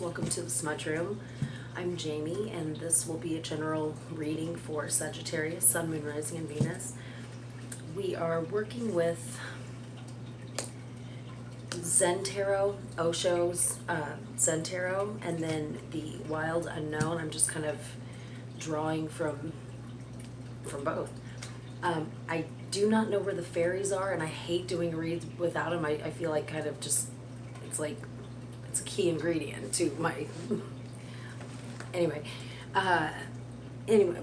welcome to the Smudge Room. I'm Jamie, and this will be a general reading for Sagittarius, Sun, Moon, Rising, and Venus. We are working with Zen Tarot, Osho's Zen Tarot, and then the Wild Unknown. I'm just kind of drawing from both. I do not know where the fairies are, and I hate doing reads without them. I feel like kind of just, it's like, it's a key ingredient to my, anyway,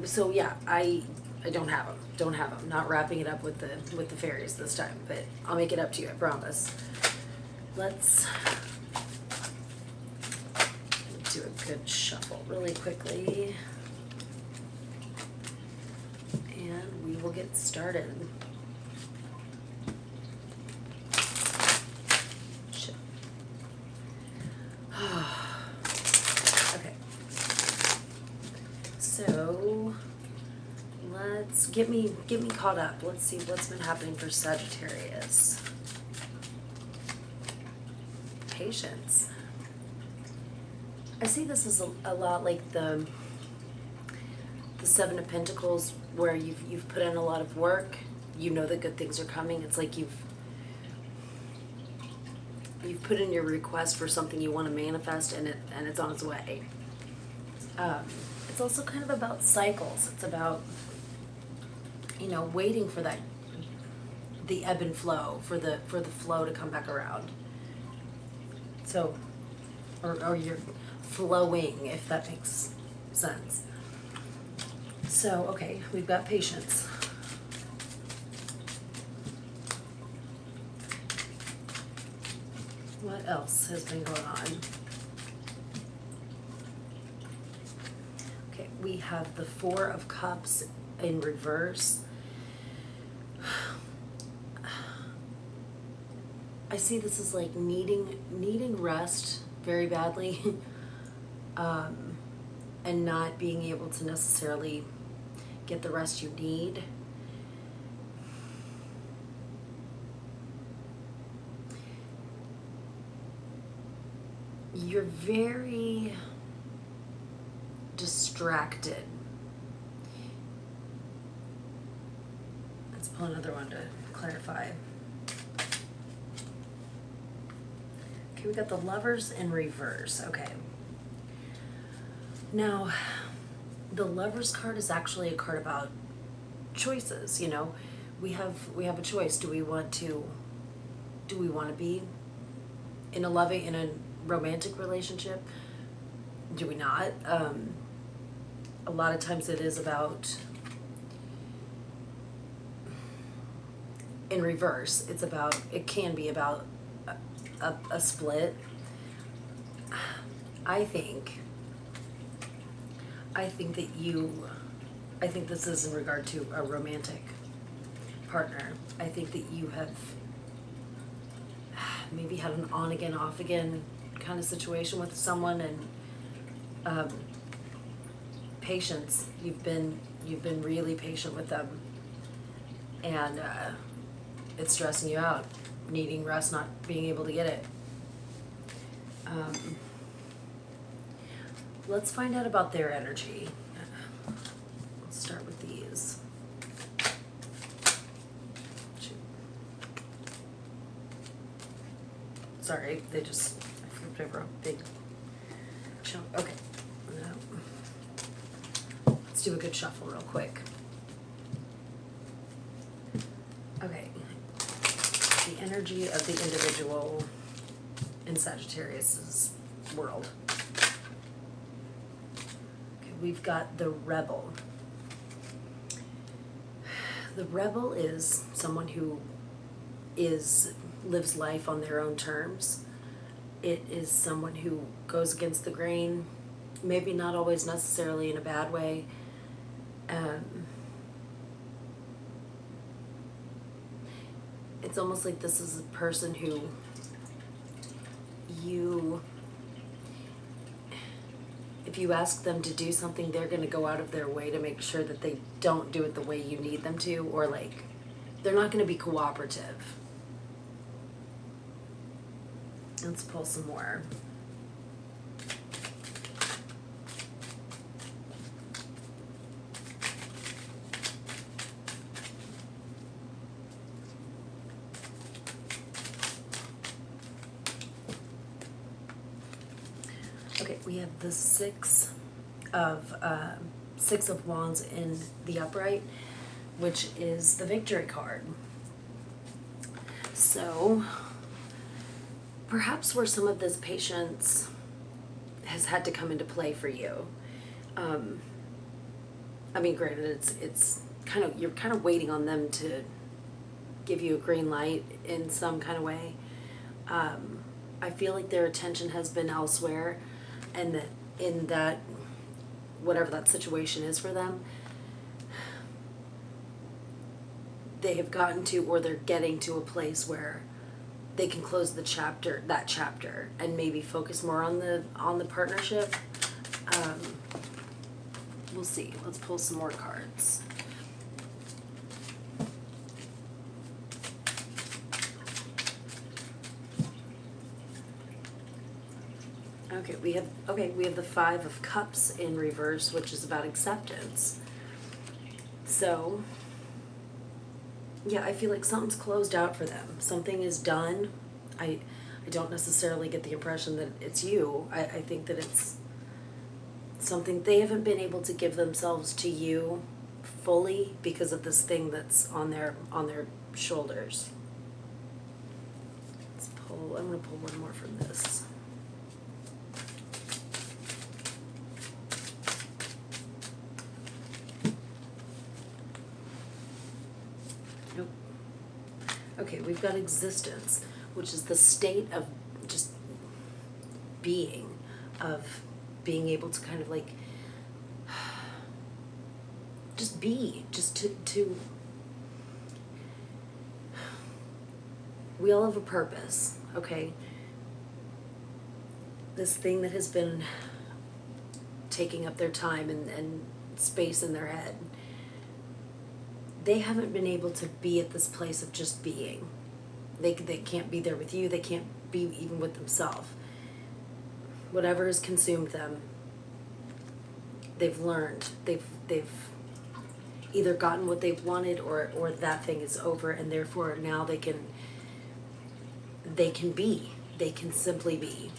so yeah, I don't have them, not wrapping it up with the fairies this time, but I'll make it up to you, I promise. Let's do a good shuffle really quickly, and we will get started. Okay, so let's get me caught up. Let's see what's been happening for Sagittarius. Patience. I see this as a lot like the Seven of Pentacles, where you've put in a lot of work. You know that good things are coming. It's like you've put in your request for something you want to manifest, and it's on its way. It's also kind of about cycles. It's about, waiting for the ebb and flow, for the flow to come back around. So, or you're flowing, if that makes sense. So, okay, we've got patience. What else has been going on? Okay, we have the Four of Cups in reverse. I see this as like needing rest very badly, and not being able to necessarily get the rest you need. You're very distracted. Let's pull another one to clarify. Okay, we got the Lovers in reverse. Okay. Now, the Lovers card is actually a card about choices. We have a choice. Do we want to be in a romantic relationship? Do we not? A lot of times it is about, in reverse, it can be about a split. I think this is in regard to a romantic partner. I think that you have maybe had an on again, off again kind of situation with someone, and patience. You've been really patient with them, and it's stressing you out, needing rest, not being able to get it. Let's find out about their energy. Let's start with these. Sorry, I flipped over a big chunk. Okay. Let's do a good shuffle real quick. Okay. The energy of the individual in Sagittarius's world. Okay, we've got the Rebel. The Rebel is someone who lives life on their own terms. It is someone who goes against the grain, maybe not always necessarily in a bad way. It's almost like this is a person who if you ask them to do something, they're going to go out of their way to make sure that they don't do it the way you need them to, or like they're not going to be cooperative. Let's pull some more. we have the Six of Wands in the upright, which is the Victory card. So perhaps where some of this patience has had to come into play for you. I mean, granted, it's kind of, you're kind of waiting on them to give you a green light in some kind of way. I feel like their attention has been elsewhere, and that in that, whatever that situation is for them, they have gotten to, or they're getting to a place where they can close that chapter, and maybe focus more on the partnership. We'll see. Let's pull some more cards. Okay, we have the Five of Cups in reverse, which is about acceptance. So, yeah, I feel like something's closed out for them. Something is done. I don't necessarily get the impression that it's you. I think that it's something they haven't been able to give themselves to you fully because of this thing that's on their shoulders. I'm gonna pull one more from this. Nope. Okay, we've got existence, which is the state of just being, of being able to kind of like just be, just to we all have a purpose, okay? This thing that has been taking up their time and space in their head, they haven't been able to be at this place of just being. They can't be there with you, they can't be even with themselves. Whatever has consumed them, they've learned, they've either gotten what they've wanted, or that thing is over, and therefore now they can simply be.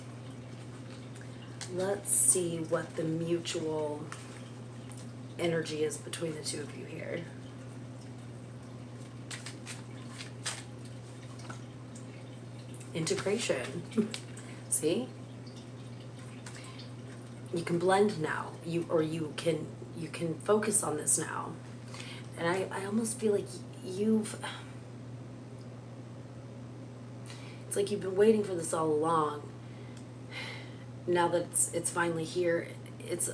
Let's see what the mutual energy is between the two of you here. Integration. See? You can blend now. You can focus on this now. And I almost feel like it's like you've been waiting for this all along. Now that it's finally here, it's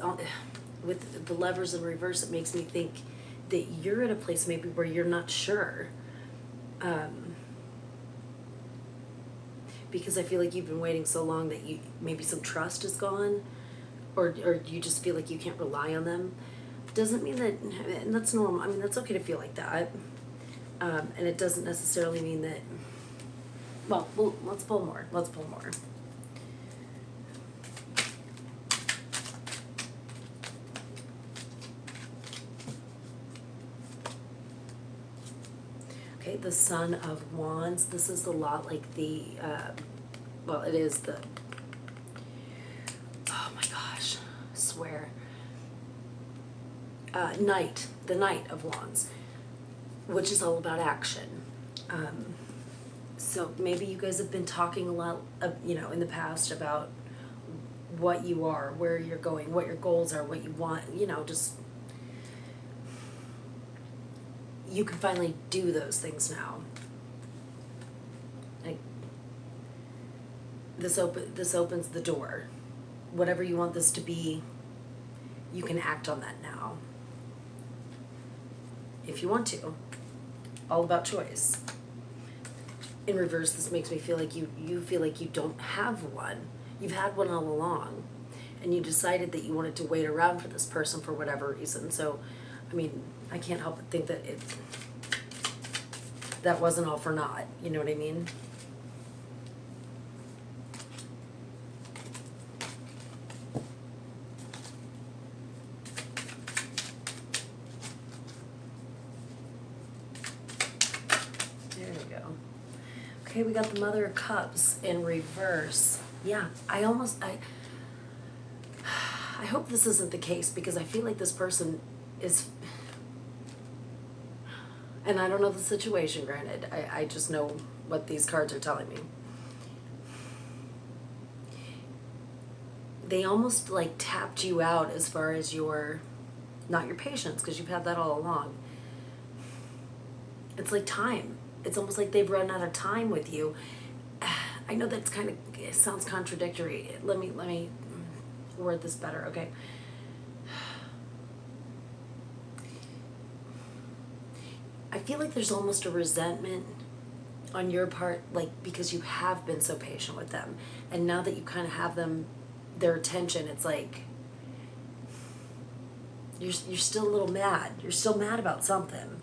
with the Lovers in reverse, it makes me think that you're at a place maybe where you're not sure. Because I feel like you've been waiting so long that maybe some trust is gone, or you just feel like you can't rely on them. Doesn't mean that, and that's normal. I mean, that's okay to feel like that. And it doesn't necessarily mean that, well, let's pull more. Let's pull more. Okay, the Son of Wands. This is a lot like the, well, it is the, oh my gosh, I swear. The Knight of Wands, which is all about action. So maybe you guys have been talking a lot, in the past about what you are, where you're going, what your goals are, what you want, just, you can finally do those things now. Like, this opens the door. Whatever you want this to be, you can act on that now. If you want to. All about choice. In reverse, this makes me feel like you feel like you don't have one. You've had one all along. And you decided that you wanted to wait around for this person for whatever reason. So, I mean, I can't help but think that that wasn't all for naught. You know what I mean? There we go. Okay, we got the Mother of Cups in reverse. Yeah, I hope this isn't the case, because I feel like this person is, and I don't know the situation, granted, I just know what these cards are telling me. They almost like tapped you out as far as your, not your patience, because you've had that all along. It's like time. It's almost like they've run out of time with you. I know that's kind of, it sounds contradictory. Let me word this better, okay? I feel like there's almost a resentment on your part, like, because you have been so patient with them, and now that you kind of have them, their attention, it's like you're still a little mad. You're still mad about something,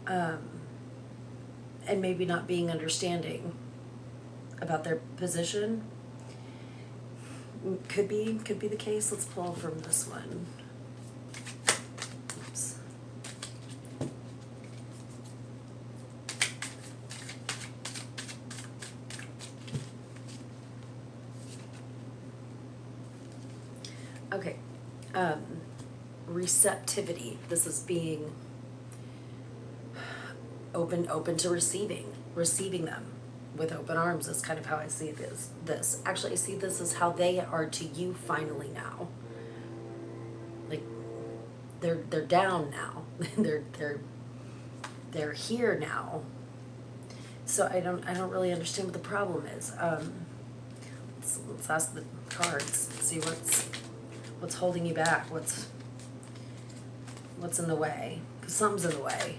and maybe not being understanding about their position. Could be the case. Let's pull from this one. Oops. Okay. Receptivity. This is being open to receiving them with open arms is kind of how I see this. Actually, I see this as how they are to you finally now. Like, they're down now. they're here now. So I don't really understand what the problem is. Let's ask the cards. See what's holding you back. What's in the way? Because something's in the way.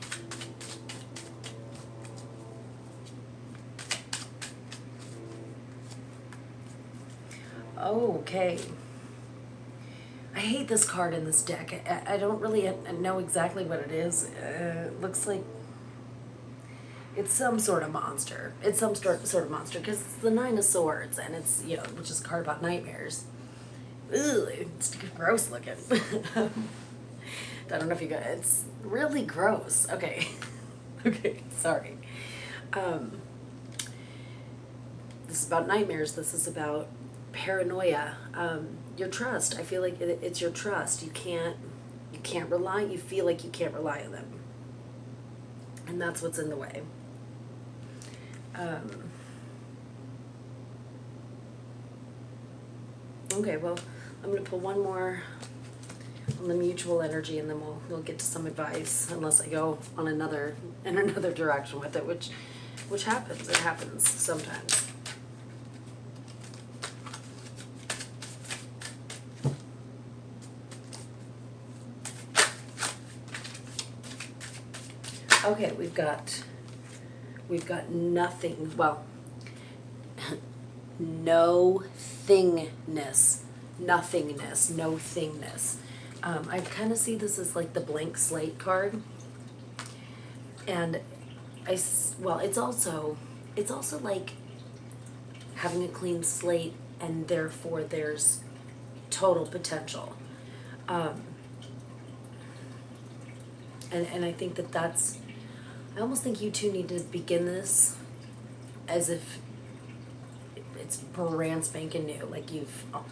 Okay. I hate this card in this deck. I don't really know exactly what it is. It looks like it's some sort of monster. It's some sort of monster, because it's the Nine of Swords, and it's, which is a card about nightmares. Ugh, it's gross looking. I don't know if you guys, it's really gross. Okay. Okay, sorry. This is about nightmares. This is about paranoia. Your trust. I feel like it's your trust. You can't rely. You feel like you can't rely on them, and that's what's in the way. Okay, well, I'm gonna pull one more on the mutual energy, and then we'll get to some advice, unless I go on another direction with it, which happens. It happens sometimes. Okay, we've got nothing. Well, no thingness, nothingness, no thingness. I kind of see this as like the blank slate card, and it's also like having a clean slate, and therefore there's total potential. And I think that's, I almost think you two need to begin this as if it's brand spanking new, like you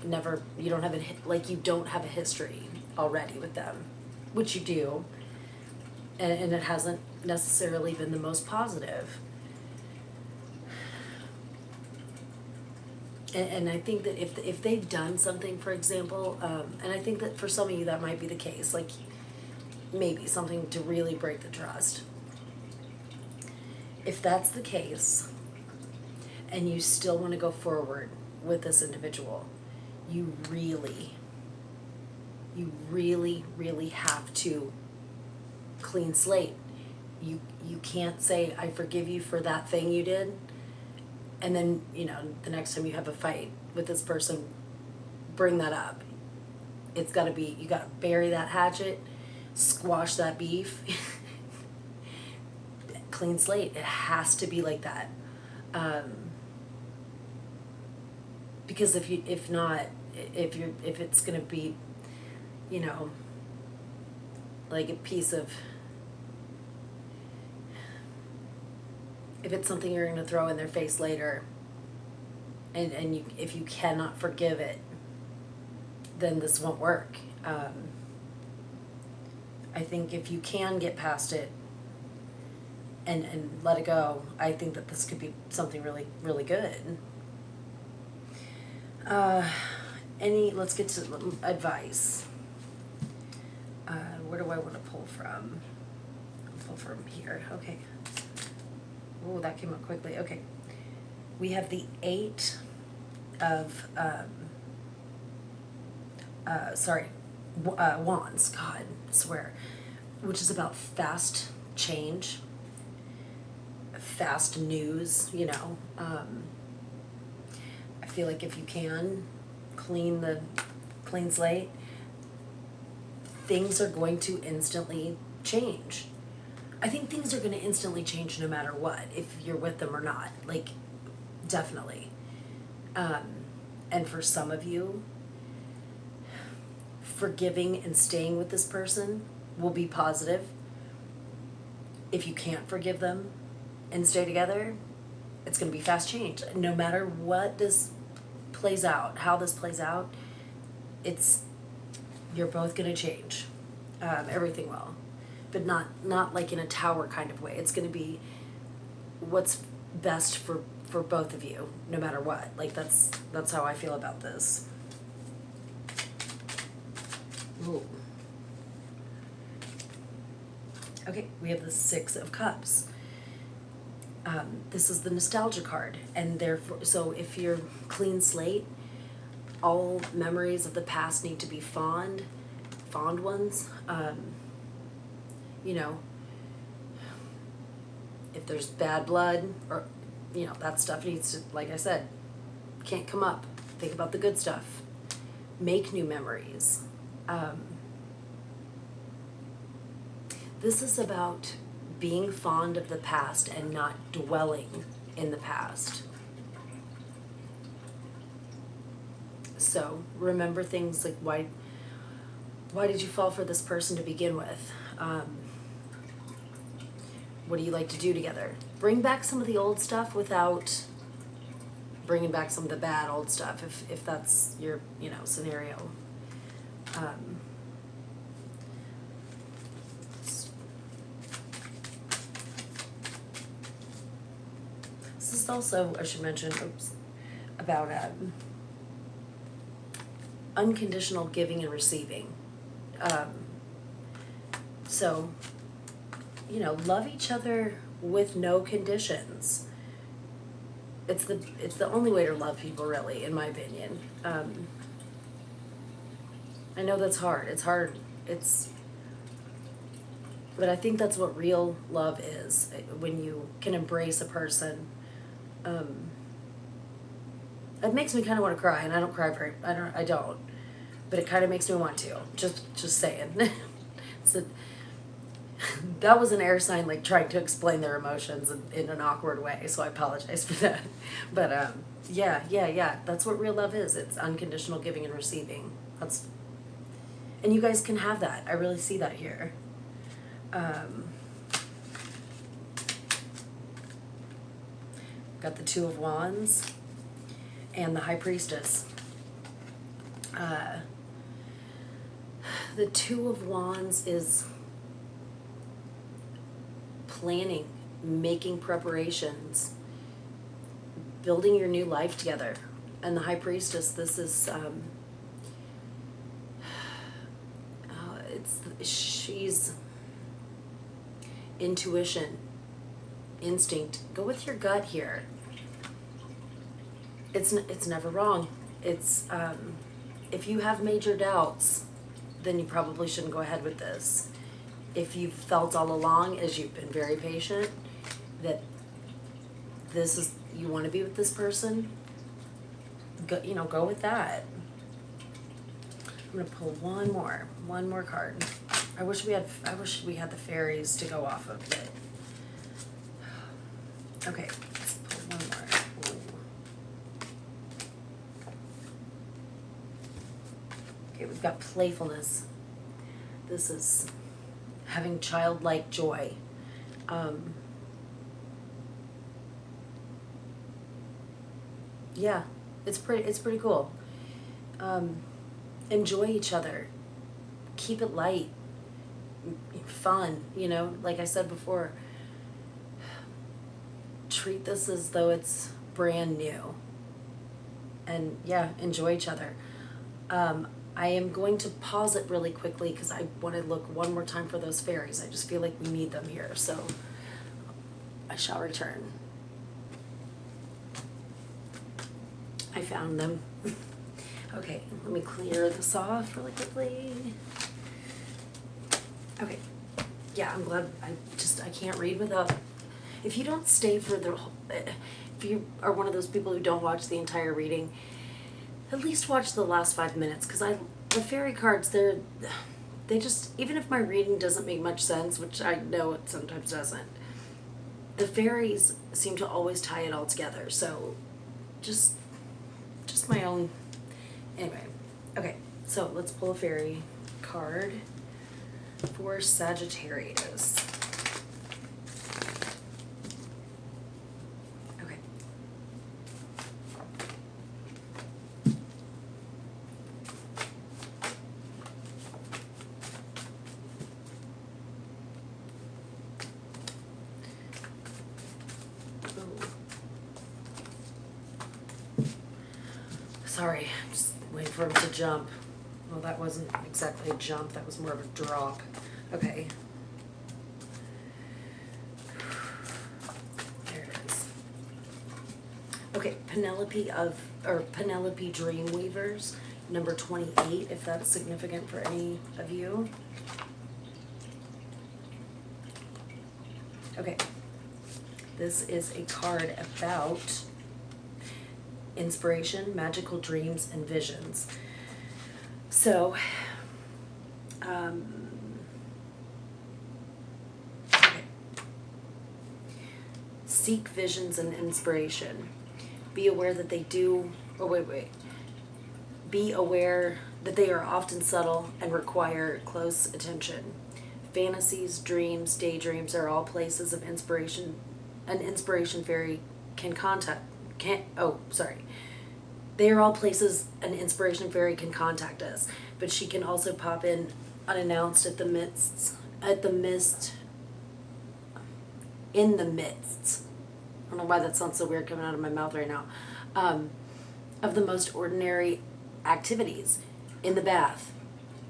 don't have a history already with them, which you do, and it hasn't necessarily been the most positive. And I think that if they've done something, for example, and I think that for some of you that might be the case, like maybe something to really break the trust. If that's the case, and you still want to go forward with this individual, you really, really have to clean slate. You can't say, I forgive you for that thing you did, and then, the next time you have a fight with this person, bring that up. It's gotta be, you gotta bury that hatchet, squash that beef. Clean slate. It has to be like that. Because if it's gonna be, like a piece of, if it's something you're gonna throw in their face later, and if you cannot forgive it, then this won't work. I think if you can get past it and let it go, I think that this could be something really, really good. Let's get to advice. Where do I want to pull from? I'll pull from here. Okay. Oh, that came up quickly. Okay. We have the 8 of, wands. God, I swear. Which is about fast change, fast news, you know. I feel like if you can clean slate, things are going to instantly change. I think things are going to instantly change no matter what, if you're with them or not. Like, definitely. And for some of you, forgiving and staying with this person will be positive. If you can't forgive them and stay together, it's going to be fast change. No matter what this plays out, how this plays out, you're both going to change. Everything will. But not like in a tower kind of way. It's going to be what's best for both of you, no matter what. Like, that's how I feel about this. Ooh. Okay, we have the 6 of Cups. This is the nostalgia card, and therefore, so if you're clean slate, all memories of the past need to be fond ones. You know, if there's bad blood, or, you know, that stuff needs to, like I said, can't come up. Think about the good stuff. Make new memories. This is about being fond of the past and not dwelling in the past. So remember things like, why did you fall for this person to begin with? What do you like to do together? Bring back some of the old stuff without bringing back some of the bad old stuff, if that's your, you know, scenario. This is also, I should mention, about unconditional giving and receiving. So, you know, love each other with no conditions. It's the only way to love people, really, in my opinion. I know that's hard. It's hard. But I think that's what real love is, when you can embrace a person. It makes me kind of want to cry, and I don't cry I don't, but it kind of makes me want to. Just saying. That was an air sign, like trying to explain their emotions in an awkward way, so I apologize for that. But yeah, that's what real love is. It's unconditional giving and receiving. And you guys can have that. I really see that here. Got the 2 of Wands and the High Priestess. The 2 of Wands is planning, making preparations, building your new life together. And the High Priestess, this is she's intuition, instinct. Go with your gut here. It's never wrong. It's if you have major doubts, then you probably shouldn't go ahead with this. If you've felt all along, as you've been very patient, that you want to be with this person, go with that. I'm gonna pull one more card. I wish we had the fairies to go off of, but okay, let's pull one more. Ooh. Okay, we've got playfulness. This is having childlike joy. Yeah, it's pretty cool. enjoy each other. Keep it light, fun, you know, like I said before. Treat this as though it's brand new. And yeah, enjoy each other. I am going to pause it really quickly because I want to look one more time for those fairies. I just feel like we need them here, so I shall return. I found them. Okay, let me clear this off really quickly. Okay, yeah, I'm glad. I can't read without. If you don't stay for the, if you are one of those people who don't watch the entire reading, at least watch the last 5 minutes, because the fairy cards, they just, even if my reading doesn't make much sense, which I know it sometimes doesn't, the fairies seem to always tie it all together. So just my own. Anyway, okay, so let's pull a fairy card for Sagittarius. Okay. Sorry, I'm just waiting for him to jump. Well, that wasn't exactly a jump, that was more of a drop. Okay. There it is. Okay, Penelope Dreamweavers, number 28, if that's significant for any of you. Okay. This is a card about inspiration, magical dreams, and visions. So, okay. Seek visions and inspiration. Be aware that they do, Be aware that they are often subtle and require close attention. Fantasies, dreams, daydreams are all places of inspiration. An inspiration fairy They are all places an inspiration fairy can contact us, but she can also pop in unannounced in the midst. I don't know why that sounds so weird coming out of my mouth right now. Of the most ordinary activities, in the bath,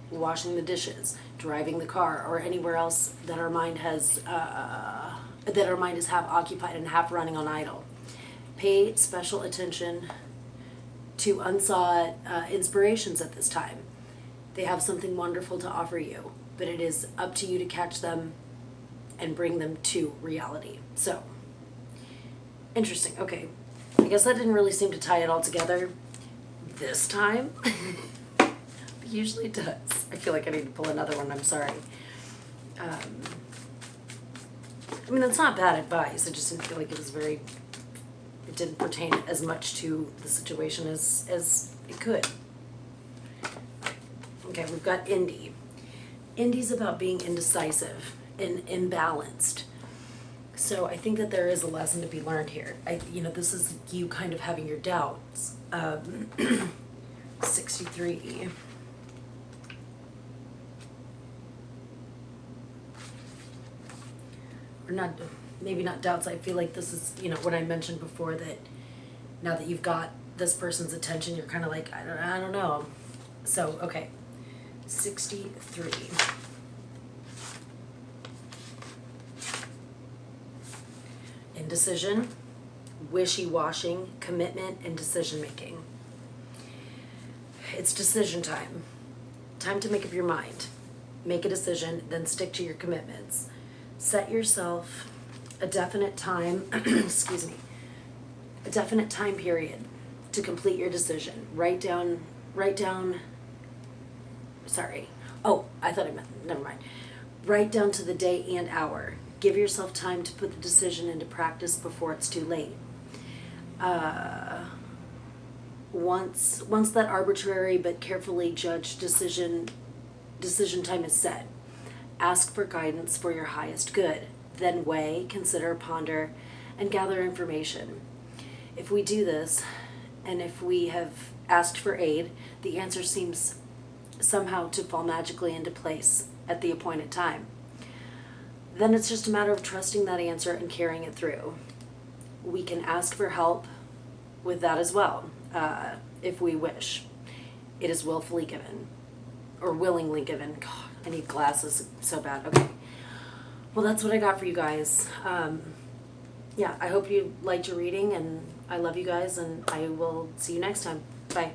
washing the dishes, driving the car, or anywhere else that our mind has half occupied and half running on idle. Pay special attention to unsought inspirations at this time. They have something wonderful to offer you, but it is up to you to catch them and bring them to reality. So, interesting. Okay, I guess that didn't really seem to tie it all together this time. It usually does. I feel like I need to pull another one. I'm sorry. I mean, that's not bad advice. I just didn't feel like it didn't pertain as much to the situation as it could. Okay, we've got Indy. Indy's about being indecisive and imbalanced. So I think that there is a lesson to be learned here. This is you kind of having your doubts. 63. Or not, maybe not doubts. I feel like this is, what I mentioned before, that now that you've got this person's attention, you're kind of like, I don't know. So, okay. 63. Indecision, wishy-washing, commitment, and decision-making. It's decision time. Time to make up your mind. Make a decision, then stick to your commitments. Set yourself a definite time, a definite time period to complete your decision. Write down, never mind. Write down to the day and hour. Give yourself time to put the decision into practice before it's too late. Once that arbitrary but carefully judged decision time is set, ask for guidance for your highest good. Then weigh, consider, ponder, and gather information. If we do this, and if we have asked for aid, the answer seems somehow to fall magically into place at the appointed time, then it's just a matter of trusting that answer and carrying it through. We can ask for help with that as well, if we wish. It is willfully given, or willingly given. God, I need glasses so bad. Okay. Well, that's what I got for you guys. Yeah, I hope you liked your reading, and I love you guys, and I will see you next time. Bye.